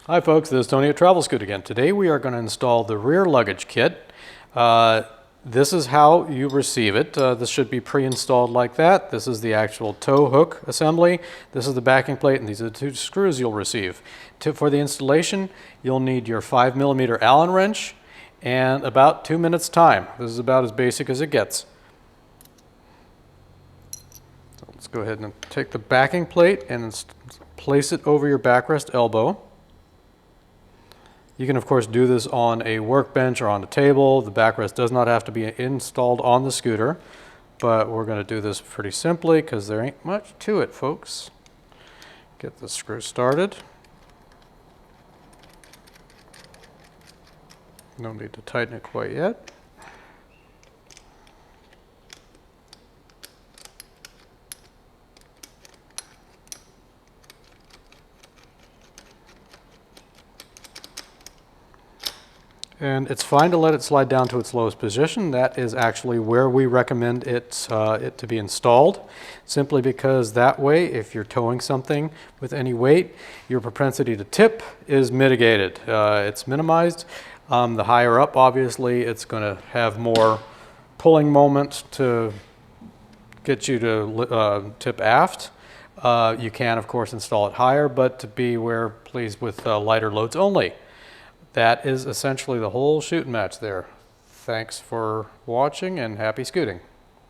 Hi folks, this is Tony at TravelScoot again. Today we are going to install the rear luggage kit. This is how you receive it. This should be pre-installed like that. This is the actual tow hook assembly. This is the backing plate, and these are the two screws you'll receive. For the installation, you'll need your 5mm Allen wrench and about 2 minutes time. This is about as basic as it gets. So let's go ahead and take the backing plate and place it over your backrest elbow. You can of course do this on a workbench or on a table. The backrest does not have to be installed on the scooter, but we're going to do this pretty simply because there ain't much to it, folks. Get the screw started. No need to tighten it quite yet. And it's fine to let it slide down to its lowest position. That is actually where we recommend it to be installed, simply because that way, if you're towing something with any weight, your propensity to tip is mitigated. It's minimized. The higher up, obviously, it's going to have more pulling moment to get you to tip aft. You can, of course, install it higher, but to beware, please, with lighter loads only. That is essentially the whole shooting match there. Thanks for watching and happy scooting.